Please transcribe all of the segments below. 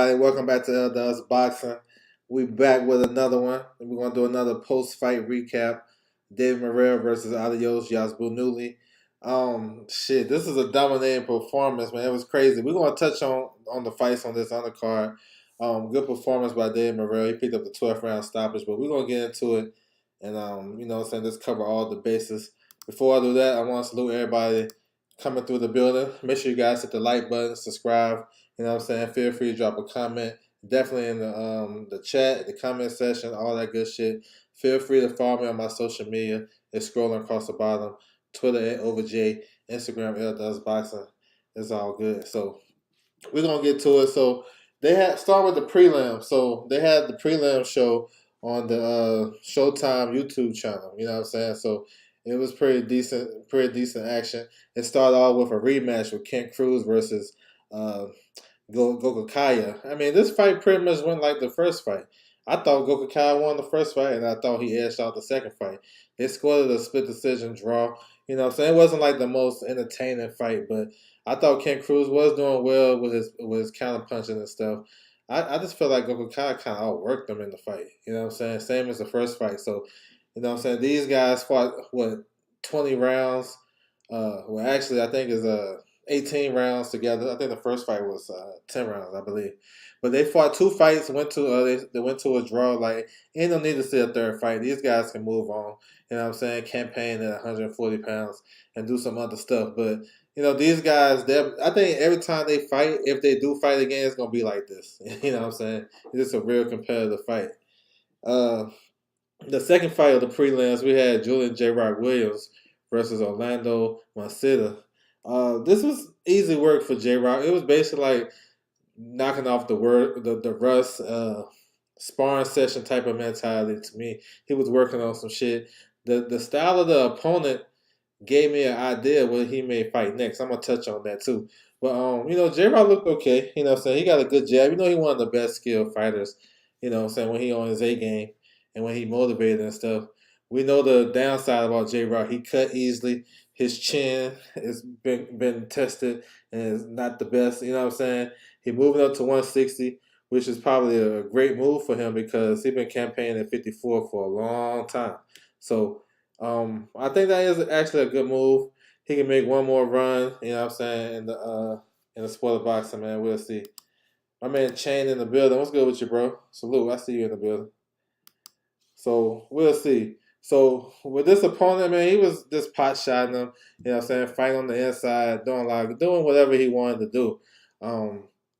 everybody. Welcome back to Aidos Boxing. We back with another one. We're gonna do another post-fight recap. David Morrell versus Aidos Yerbossynuly. Shit, this is a dominating performance, man. It was crazy. We're gonna touch on the fights on this undercard. Good performance by David Morrell. He picked up the 12th round stoppage, but we're gonna get into it and just cover all the bases. Before I do that, I want to salute everybody coming through the building. Make sure you guys hit the like button, subscribe. Feel free to drop a comment. Definitely in the chat, the comment section, all that good shit. Feel free to follow me on my social media. It's scrolling across the bottom. Twitter at OverJ, Instagram Aidos Boxing. It's all good. So we're gonna get to it. So they had start with the prelim. So they had the prelim show on the Showtime YouTube channel. You know what I'm saying? So it was pretty decent action. It started off with a rematch with Kent Cruz versus Gokakaya. I mean, this fight pretty much went like the first fight. I thought Gokakaya won the first fight, and I thought he edged out the second fight. They scored a split decision draw. You know what I'm saying? It wasn't like the most entertaining fight, but I thought Ken Cruz was doing well with his counter punching and stuff. I just feel like Gokakaya kind of outworked him in the fight. You know what I'm saying? Same as the first fight. So, you know what I'm saying? These guys fought, 20 rounds? Actually, I think it's 18 rounds together. I think the first fight was 10 rounds, I believe. But they fought two fights, they went to a draw. Like, ain't no need to see a third fight. These guys can move on. You know what I'm saying? Campaign at 140 pounds and do some other stuff. But, these guys, I think every time they fight, if they do fight again, it's going to be like this. You know what I'm saying? It's just a real competitive fight. The second fight of the prelims, we had Julian J. Rock Williams versus Orlando Mancida. This was easy work for J. Rock. It was basically like knocking off the Russ sparring session type of mentality to me. He was working on some shit. The style of the opponent gave me an idea what he may fight next. I'm gonna touch on that too. But J. Rock looked okay. You know what I'm saying? He got a good jab. He one of the best skilled fighters, you know what I'm saying, when he on his A game and when he motivated and stuff. We know the downside about J. Rock. He cut easily. His chin has been tested and is not the best. You know what I'm saying? He moving up to 160, which is probably a great move for him because he's been campaigning at 54 for a long time. So I think that is actually a good move. He can make one more run. You know what I'm saying? In the sport of boxing, man. We'll see. My man Chain in the building. What's good with you, bro? Salute. I see you in the building. So we'll see. So with this opponent, man, he was just pot shotting him, you know what I'm saying, fighting on the inside, doing whatever he wanted to do.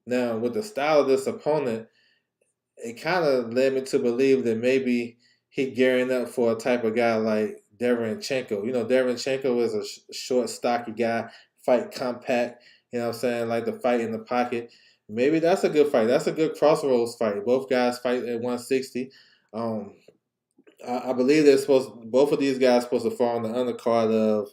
Now with the style of this opponent, it kind of led me to believe that maybe he gearing up for a type of guy like Derevyanchenko. Derevyanchenko is a short, stocky guy, fight compact, you know what I'm saying, like the fight in the pocket. Maybe that's a good fight. That's a good crossroads fight. Both guys fight at 160. I believe both of these guys supposed to fall on the undercard of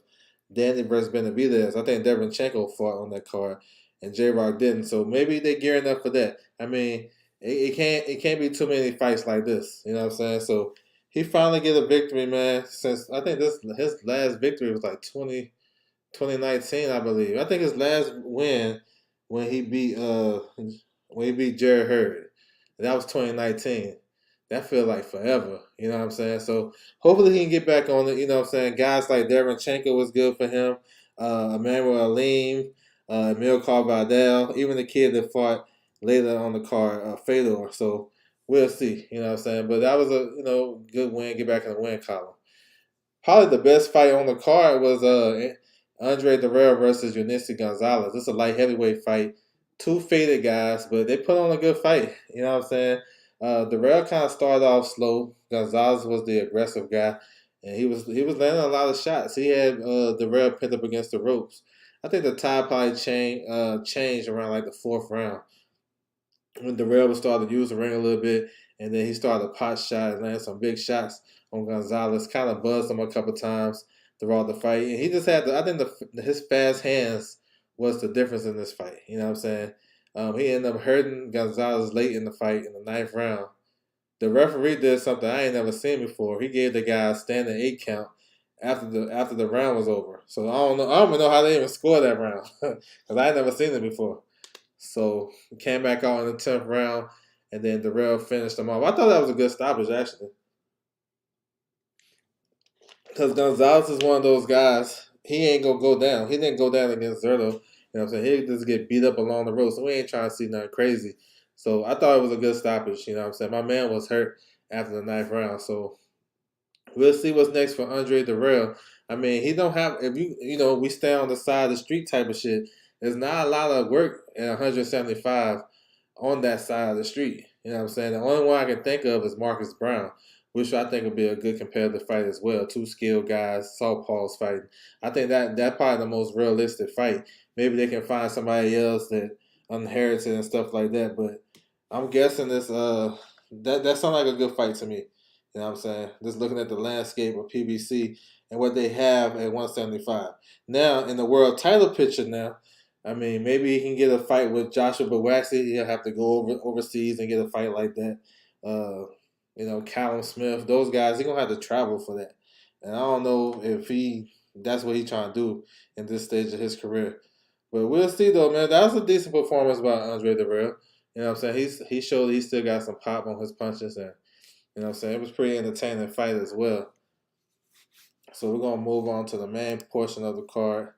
Danny versus Benavidez. I think Derevyanchenko fought on that card, and J Rock didn't. So maybe they're gearing up for that. I mean, it can't be too many fights like this. You know what I'm saying? So he finally get a victory, man. Since I think his last victory was like 2019, I believe. I think his last win when he beat Jared Hurd. That was 2019. That feels like forever. You know what I'm saying? So hopefully he can get back on it. You know what I'm saying? Guys like Derevyanchenko was good for him. Emmanuel Alim, Emil Carvajal, even the kid that fought later on the card, Fedor. So we'll see. You know what I'm saying? But that was a good win. Get back in the win column. Probably the best fight on the card was Andre Derrell versus Yerbossynuly Gonzalez. This is a light heavyweight fight. Two faded guys, but they put on a good fight. You know what I'm saying? Darrell kind of started off slow. Gonzalez was the aggressive guy, and he was landing a lot of shots. He had Darrell pinned up against the ropes. I think the tide probably changed around like the fourth round when Darrell was starting to use the ring a little bit, and then he started to pot shot and land some big shots on Gonzalez. Kind of buzzed him a couple times throughout the fight, and he just had I think his fast hands was the difference in this fight. You know what I'm saying? He ended up hurting Gonzalez late in the fight in the ninth round. The referee did something I ain't never seen before. He gave the guy a standing 8 count after the round was over. So I don't even know how they even scored that round because I ain't never seen it before. So he came back out in the 10th round, and then Darrell finished him off. I thought that was a good stoppage, actually. Because Gonzalez is one of those guys, he ain't going to go down. He didn't go down against Zerto. You know what I'm saying? He just get beat up along the road. So we ain't trying to see nothing crazy. So I thought it was a good stoppage. You know what I'm saying? My man was hurt after the 9th round. So we'll see what's next for Andre Darrell. I mean, he don't have, if we stay on the side of the street type of shit. There's not a lot of work at 175 on that side of the street. You know what I'm saying? The only one I can think of is Marcus Brown, which I think would be a good competitive fight as well. Two skilled guys, southpaws fighting. I think that probably the most realistic fight. Maybe they can find somebody else that inherited and stuff like that. But I'm guessing that sounds like a good fight to me. You know what I'm saying? Just looking at the landscape of PBC and what they have at 175. Now, in the world title picture now, I mean, maybe he can get a fight with Joshua Bawaxi. He'll have to go overseas and get a fight like that. Callum Smith, those guys, he's going to have to travel for that. And I don't know if that's what he's trying to do in this stage of his career. But we'll see, though, man. That was a decent performance by Andre Darrell. You know what I'm saying? He showed he still got some pop on his punches, and you know what I'm saying? It was a pretty entertaining fight as well. So we're going to move on to the main portion of the card.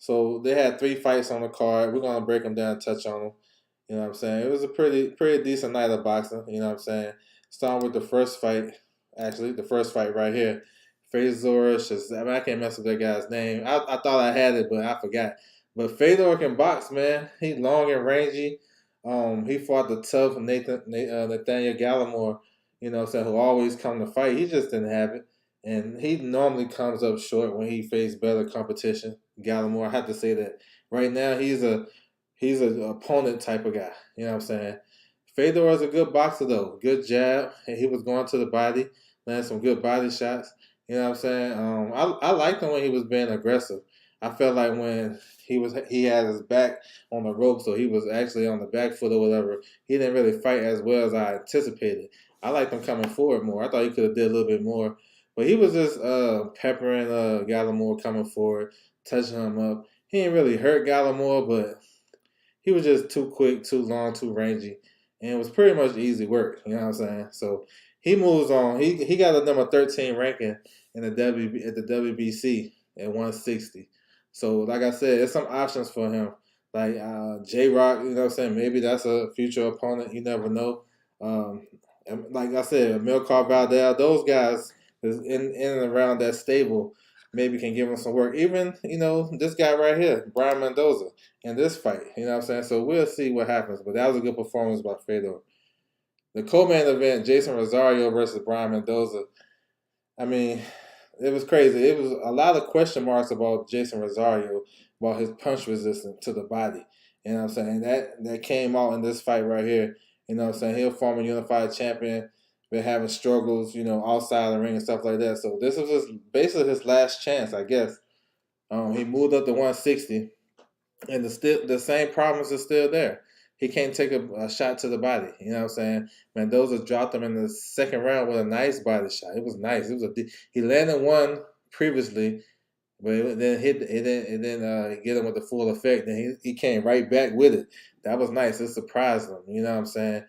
So they had 3 fights on the card. We're going to break them down and touch on them. You know what I'm saying? It was a pretty decent night of boxing. You know what I'm saying? Starting with the first fight. Actually, the first fight right here. Fedor I can't mess up that guy's name. I thought I had it, but I forgot. But Fedor can box, man. He long and rangy. He fought the tough Nathaniel Gallimore, you know what I'm saying, who always come to fight. He just didn't have it. And he normally comes up short when he faced better competition. Gallimore, I have to say that. Right now, he's an opponent type of guy. You know what I'm saying? Fedor is a good boxer, though. Good jab. And he was going to the body, landing some good body shots. You know what I'm saying? I liked him when he was being aggressive. I felt like when he had his back on the rope, so he was actually on the back foot or whatever, he didn't really fight as well as I anticipated. I liked him coming forward more. I thought he could have did a little bit more. But he was just peppering Gallimore coming forward, touching him up. He didn't really hurt Gallimore, but he was just too quick, too long, too rangy. And it was pretty much easy work, you know what I'm saying? So he moves on. He got a number 13 ranking in the at the WBC at 160. So like I said, there's some options for him. Like J Rock, you know what I'm saying? Maybe that's a future opponent. You never know. And like I said, Milcar Valdez, those guys is in and around that stable maybe can give him some work. Even, this guy right here, Brian Mendoza, in this fight. You know what I'm saying? So we'll see what happens. But that was a good performance by Fedor. The co-main event, Jason Rosario versus Brian Mendoza. I mean, it was crazy. It was a lot of question marks about Jason Rosario, about his punch resistance to the body. You know what I'm saying? That came out in this fight right here. You know what I'm saying? He'll former unified champion, been having struggles, outside the ring and stuff like that. So this was basically his last chance, I guess. He moved up to 160, and the same problems are still there. He can't take a shot to the body. You know what I'm saying? Mendoza dropped him in the second round with a nice body shot. It was nice. He landed one previously, but it then get him with the full effect. Then he came right back with it. That was nice. It surprised him. You know what I'm saying?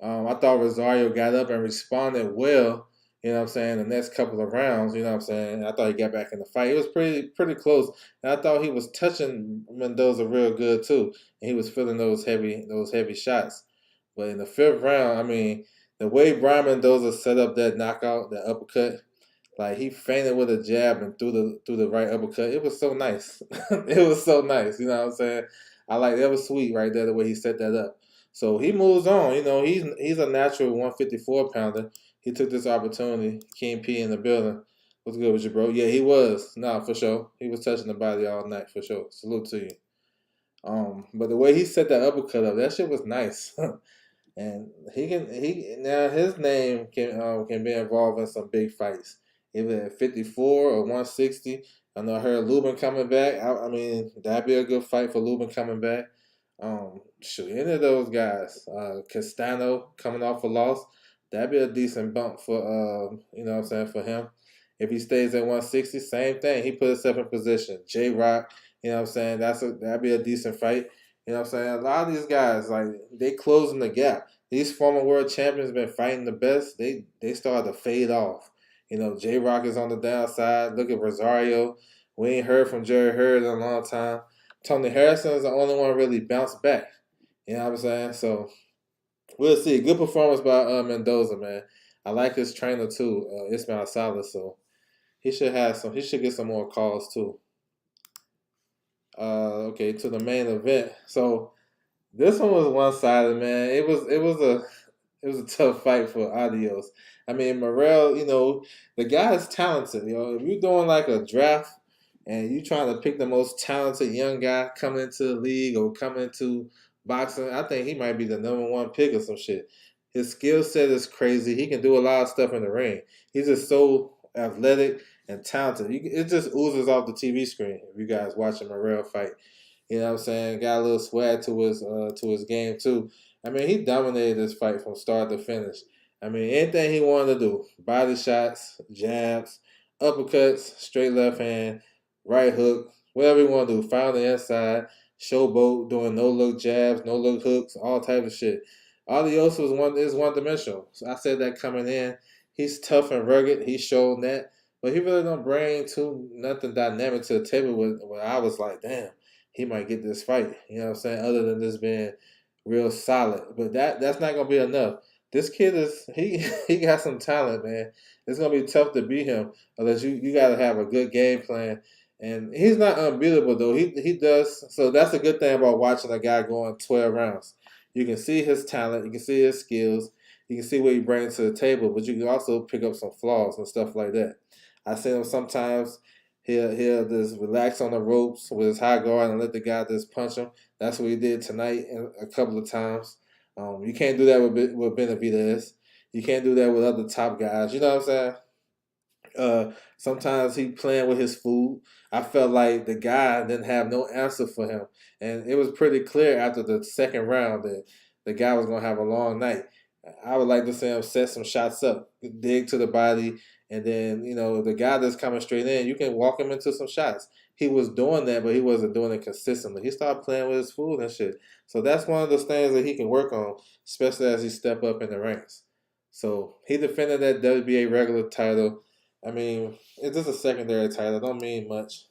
I thought Rosario got up and responded well, you know what I'm saying, the next couple of rounds, you know what I'm saying. I thought he got back in the fight. It was pretty close. And I thought he was touching Mendoza real good too. And he was feeling those heavy shots. But in the 5th round, I mean, the way Brian Mendoza set up that knockout, that uppercut, like he feinted with a jab and threw the right uppercut. It was so nice. It was so nice. You know what I'm saying? That was sweet right there, the way he set that up. So he moves on. He's a natural 154 pounder. He took this opportunity. King P in the building. What's good with you, bro? Yeah, he was. Nah, for sure. He was touching the body all night, for sure. Salute to you. But the way he set that uppercut up, that shit was nice. And now his name can be involved in some big fights, either at 54 or 160. I know I heard Lubin coming back. I mean, that'd be a good fight for Lubin coming back. Any of those guys, Castano coming off a loss, that'd be a decent bump for you know what I'm saying, for him. If he stays at 160, same thing. He put himself in position. J Rock, you know what I'm saying, that'd be a decent fight. You know what I'm saying? A lot of these guys, like, they closing the gap. These former world champions been fighting the best. They started to fade off. You know, J Rock is on the downside. Look at Rosario. We ain't heard from Jerry Hurd in a long time. Tony Harrison is the only one really bounced back. You know what I'm saying? So we'll see. Good performance by Mendoza, man. I like his trainer too, Ismail Salas. So he should have some. He should get some more calls too. Okay, to the main event. So this one was one sided, man. It was a tough fight for Aidos. I mean, Morrell, the guy is talented. If you're doing like a draft and you trying to pick the most talented young guy coming into the league or coming into boxing, I think he might be the number one pick or some shit. His skill set is crazy. He can do a lot of stuff in the ring. He's just so athletic and talented. It just oozes off the TV screen if you guys watching Morrell fight. You know what I'm saying? Got a little swag to his game too. I mean, he dominated this fight from start to finish. I mean, anything he wanted to do, body shots, jabs, uppercuts, straight left hand, right hook, whatever he wanted to do, fight on the inside, showboat, doing no look jabs, no look hooks, all types of shit. Adios is one dimensional. So I said that coming in. He's tough and rugged. He showed that, but he really don't bring too nothing dynamic to the table. Where I was like, damn, he might get this fight. You know what I'm saying? Other than this being real solid, but that's not gonna be enough. This kid is he got some talent, man. It's gonna be tough to beat him unless you got to have a good game plan. And he's not unbeatable though. He does so. That's a good thing about watching a guy going 12 rounds. You can see his talent, you can see his skills, you can see what he brings to the table, but you can also pick up some flaws and stuff like that. I see him sometimes he'll just relax on the ropes with his high guard and let the guy just punch him. That's what he did tonight a couple of times. You can't do that with Benavidez. You can't do that with other top guys. You know what I'm saying? Sometimes he playing with his food. I felt like the guy didn't have no answer for him, and it was pretty clear after the second round that the guy was gonna have a long night. I would like to see him set some shots up, dig to the body, and then the guy that's coming straight in, you can walk him into some shots. He was doing that, but he wasn't doing it consistently. He started playing with his food and shit. So that's one of those things that he can work on, especially as he step up in the ranks. So he defended that WBA regular title. I mean, it's just a secondary title. Don't mean much.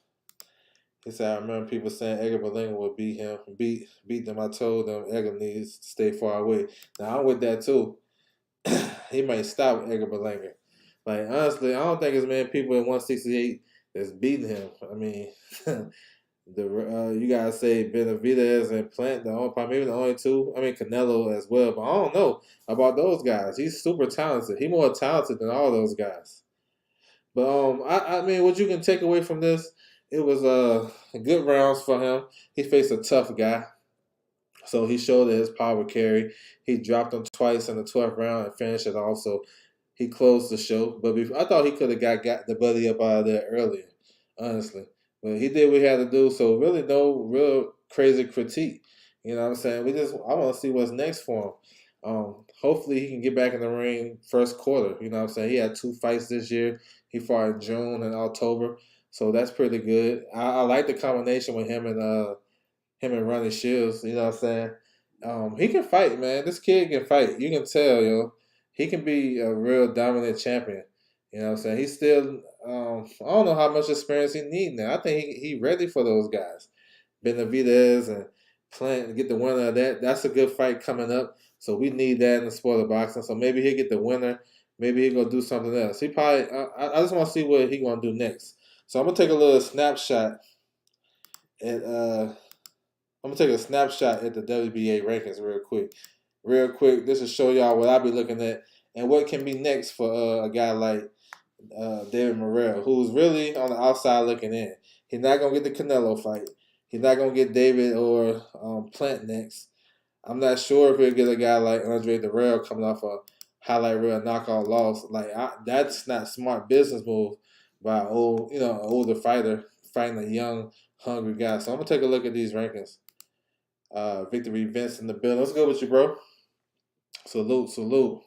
He said, I remember people saying Edgar Berlanga would beat him, beat them. I told them Edgar needs to stay far away. Now, I'm with that too. He might stop Edgar Berlanga. Like, honestly, I don't think as many people in 168 that's beating him. I mean, you gotta say Benavidez and Plant, maybe the only two. I mean, Canelo as well, but I don't know about those guys. He's super talented. He's more talented than all those guys. But I mean, what you can take away from this, it was good rounds for him. He faced a tough guy, so he showed that his power carry. He dropped him twice in the 12th round and finished it off. So he closed the show. But I thought he could have got the buddy up out of there earlier, honestly. But he did what he had to do. So really, no real crazy critique. You know what I'm saying? I want to see what's next for him. Hopefully he can get back in the ring first quarter. You know what I'm saying? He had 2 fights this year. He fought in June and October, so that's pretty good. I like the combination with him and Ronnie Shields. You know what I'm saying? He can fight, man. This kid can fight. You can tell, he can be a real dominant champion. You know what I'm saying? He's still. I don't know how much experience he needs now. I think he ready for those guys. Benavidez and Plant to get the winner of that. That's a good fight coming up. So we need that in the sport of boxing. So maybe he'll get the winner. Maybe he'll go do something else. He probably. I just want to see what he gonna do next. So I'm gonna take a little snapshot at. I'm gonna take a snapshot at the WBA rankings real quick. This will show y'all what I'll be looking at and what can be next for a guy like David Morrell, who's really on the outside looking in. He's not gonna get the Canelo fight. He's not gonna get David or Plant next. I'm not sure if he'll get a guy like Andre Darrell coming off a highlight reel knockout loss. That's not smart business move by an older fighter fighting a young, hungry guy. So I'm gonna take a look at these rankings. Victory Vince in the building. Let's go with you, bro. Salute.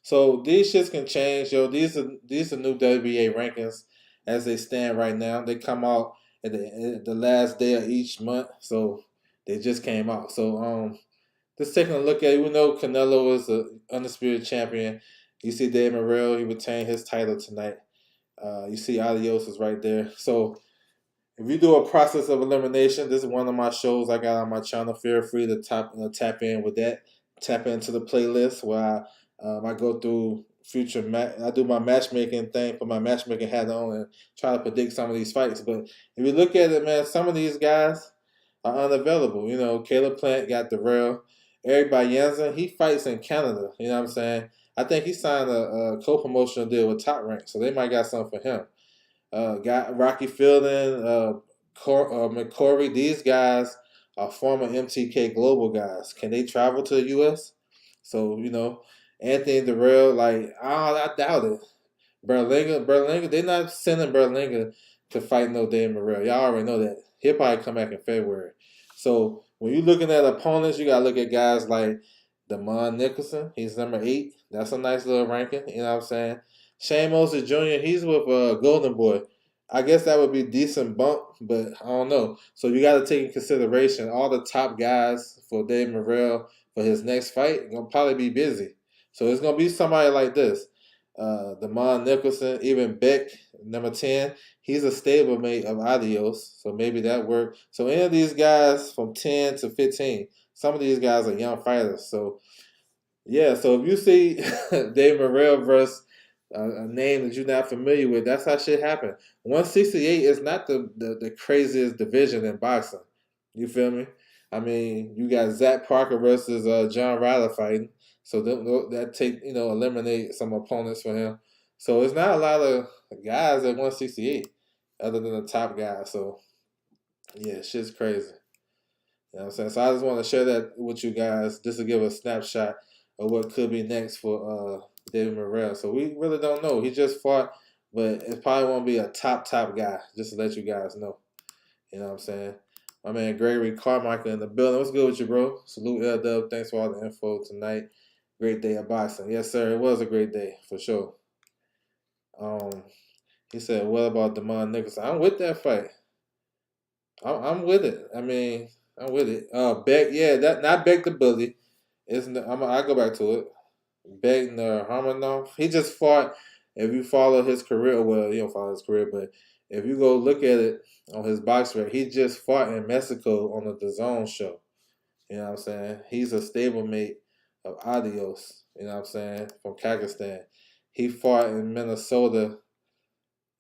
So these shits can change, yo. These are new WBA rankings as they stand right now. They come out at the last day of each month. So They just came out. So just taking a look at it, we know Canelo is the undisputed champion. You see Dave Morrell, he retained his title tonight. You see Aidos is right there. So if you do a process of elimination, this is one of my shows I got on my channel. Feel free to tap in with that. Tap into the playlist where I go through I do my matchmaking thing, put my matchmaking hat on, and try to predict some of these fights. But if you look at it, man, some of these guys are unavailable. You know, Caleb Plant got the rail. Eric Bayenza, he fights in Canada. You know what I'm saying? I think he signed a co-promotional deal with Top Rank, so they might got something for him. Got Rocky Fielding, McCorry. These guys are former MTK Global guys. Can they travel to the U.S.? So, you know, Anthony Durrell, like, I doubt it. Berlinga, they're not sending Berlinga to fight no Dave Morrell. Y'all already know that. He'll probably come back in February. So when you're looking at opponents, you got to look at guys like Damon Nicholson. He's number 8. That's a nice little ranking. You know what I'm saying? Shane Moses Jr., he's with Golden Boy. I guess that would be a decent bump, but I don't know. So you got to take in consideration all the top guys for Dave Morrell for his next fight. Going to probably be busy. So it's going to be somebody like this. Damon Nicholson, even Beck, number 10, he's a stablemate of Aidos, so maybe that worked. So any of these guys from 10 to 15, some of these guys are young fighters. So yeah, so if you see Dave Morrell versus a name that you're not familiar with, that's how shit happen. 168 is not the craziest division in boxing. You feel me? I mean, you got Zach Parker versus John Ryder fighting, so that eliminate some opponents for him. So it's not a lot of guys at 168 other than the top guys. So yeah, shit's crazy. You know what I'm saying? So I just want to share that with you guys just to give a snapshot of what could be next for David Morrell. So we really don't know. He just fought, but it probably won't be a top guy, just to let you guys know. You know what I'm saying? My man Gregory Carmichael in the building. What's good with you, bro? Salute L-Dub. Thanks for all the info tonight. Great day of boxing. Yes, sir. It was a great day, for sure. He said, what about Damon Nicholson? I'm with that fight. I'm with it. I mean, I'm with it. Beck, yeah, that not Beck the Bully. I go back to it. Beck Harmonov. He just fought. If you follow his career, well, you don't follow his career, but if you go look at it on his box rec, he just fought in Mexico on the DAZN show. You know what I'm saying? He's a stablemate of Aidos. You know what I'm saying? From Kazakhstan. He fought in Minnesota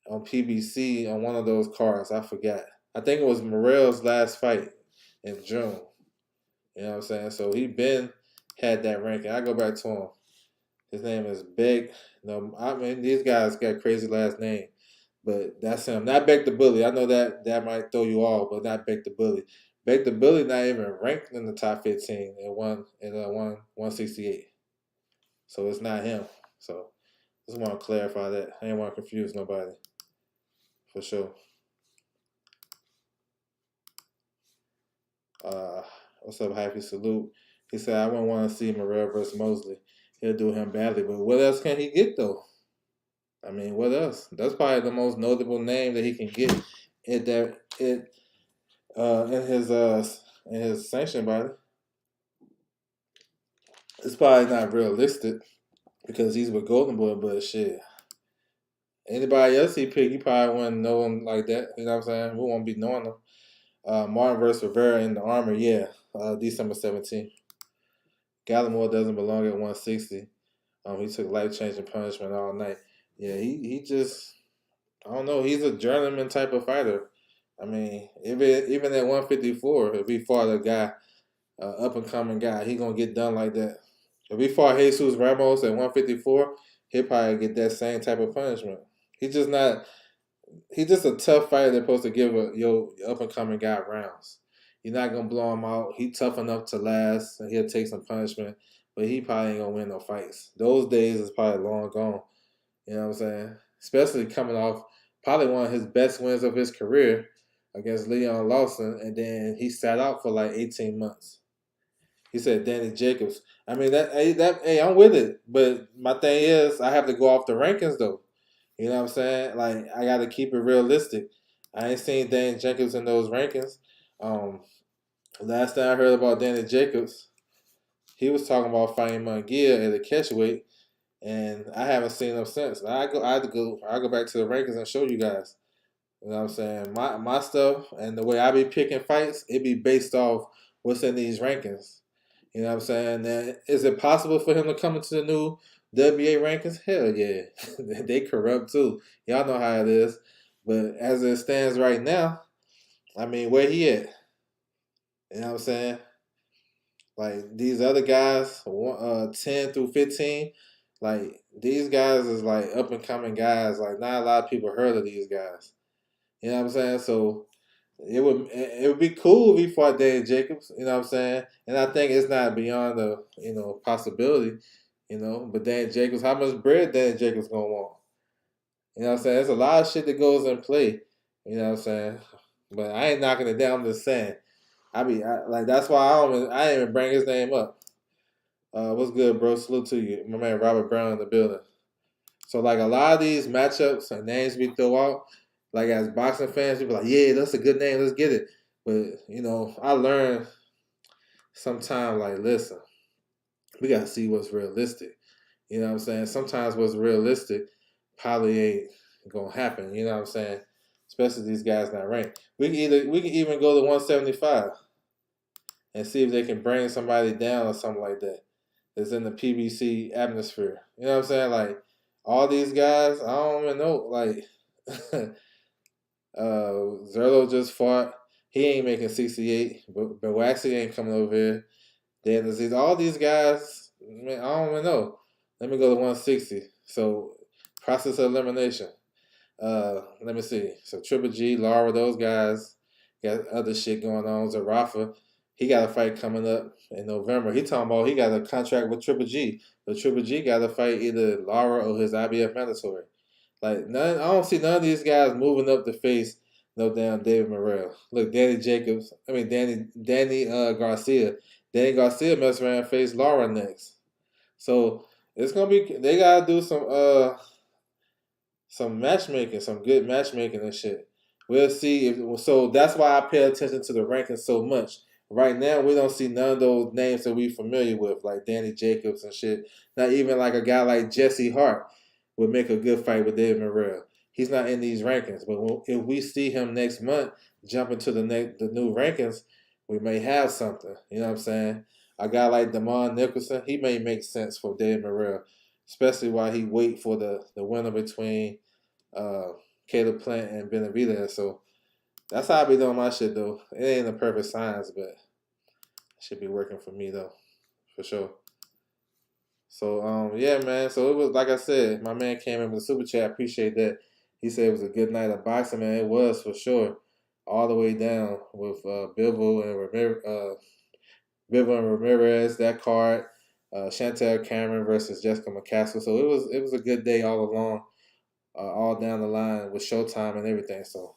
on PBC on one of those cards. I forgot. I think it was Morrell's last fight in June. You know what I'm saying? So he had that ranking. I go back to him. His name is Beck. No, I mean these guys got crazy last name, but that's him. Not Beck the Bully. I know that might throw you off, but not Beck the Bully. Beck the Bully not even ranked in the top 15 at 168. So it's not him. So just want to clarify that. I didn't want to confuse nobody. For sure. What's up, Happy Salute? He said, I wouldn't want to see Morrell versus Mosley. He'll do him badly, but what else can he get, though? I mean, what else? That's probably the most notable name that he can get in his sanction body. It's probably not realistic because he's with Golden Boy, but shit. Anybody else he pick, you probably wouldn't know him like that. You know what I'm saying? We won't be knowing him. Martin versus Rivera in the Armor, yeah. December 17th. Gallimore doesn't belong at 160. He took life-changing punishment all night. Yeah, he just, I don't know. He's a journeyman type of fighter. I mean, even at 154, if he fought a guy, up-and-coming guy, he going to get done like that. If he fought Jesus Ramos at 154, he'll probably get that same type of punishment. He's just a tough fighter that's supposed to give your up-and-coming guy rounds. You're not going to blow him out. He's tough enough to last, and he'll take some punishment, but he probably ain't going to win no fights. Those days is probably long gone. You know what I'm saying? Especially coming off probably one of his best wins of his career against Leon Lawson, and then he sat out for like 18 months. He said Danny Jacobs. I mean, hey, I'm with it. But my thing is, I have to go off the rankings, though. You know what I'm saying? Like, I got to keep it realistic. I ain't seen Danny Jacobs in those rankings. Last time I heard about Danny Jacobs, he was talking about fighting Munguia at a catchweight, and I haven't seen him since. I go back to the rankings and show you guys. You know what I'm saying? My stuff and the way I be picking fights, it be based off what's in these rankings. You know what I'm saying? And is it possible for him to come into the new WBA rankings? Hell yeah. They corrupt too. Y'all know how it is. But as it stands right now, I mean, where he at? You know what I'm saying? Like these other guys, 10 through 15, like these guys is like up and coming guys. Like not a lot of people heard of these guys. You know what I'm saying? So it would be cool if he fought Danny Jacobs. You know what I'm saying? And I think it's not beyond the possibility. But Danny Jacobs, how much bread Danny Jacobs gonna want? You know what I'm saying? There's a lot of shit that goes in play. You know what I'm saying? But I ain't knocking it down. I'm just saying. Like that's why I didn't even bring his name up. What's good, bro? Salute to you, my man Robert Brown in the building. So like a lot of these matchups and names we throw out, like as boxing fans, we be like, yeah, that's a good name, let's get it. But I learned sometimes like, listen, we gotta see what's realistic. You know what I'm saying? Sometimes what's realistic probably ain't gonna happen. You know what I'm saying? Especially these guys not ranked. We can even go to 175 and see if they can bring somebody down or something like that. That's in the PBC atmosphere. You know what I'm saying? Like all these guys, I don't even know. Like Zerlo just fought. He ain't making 68, but Waxy ain't coming over here. Then there's all these guys. Man, I don't even know. Let me go to 160. So process of elimination. Let me see. So Triple G, Lara, those guys got other shit going on. Zarafa, he got a fight coming up in November. He talking about he got a contract with Triple G, but Triple G got to fight either Lara or his IBF mandatory. Like none, I don't see none of these guys moving up to face no damn David Morrell. Look, Danny Jacobs. I mean Danny Garcia. Danny Garcia mess around and face Lara next. So it's gonna be. They gotta do some matchmaking, some good matchmaking and shit. We'll see if so. That's why I pay attention to the rankings so much. Right now, we don't see none of those names that we familiar with, like Danny Jacobs and shit. Not even like a guy like Jesse Hart would make a good fight with David Morrell. He's not in these rankings, but if we see him next month jump into the new rankings, we may have something. You know what I'm saying? A guy like Damon Nicholson, he may make sense for David Morrell, especially while he wait for the winner between Caleb Plant and Benavidez. So that's how I be doing my shit though. It ain't a perfect science, but it should be working for me though, for sure. So yeah, man. So it was like I said, my man came in with a super chat. I appreciate that. He said it was a good night of boxing, man. It was for sure, all the way down with Bivol and Ramirez. That card, Chantel Cameron versus Jessica McCaskill. So it was a good day all along, all down the line with Showtime and everything. So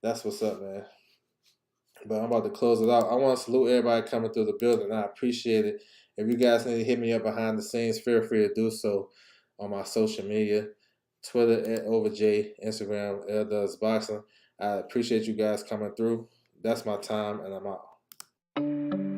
that's what's up, man. But I'm about to close it out. I want to salute everybody coming through the building. I appreciate it. If you guys need to hit me up behind the scenes, feel free to do so on my social media. Twitter at OverJ, Instagram Aidos Boxing. I appreciate you guys coming through. That's my time, and I'm out.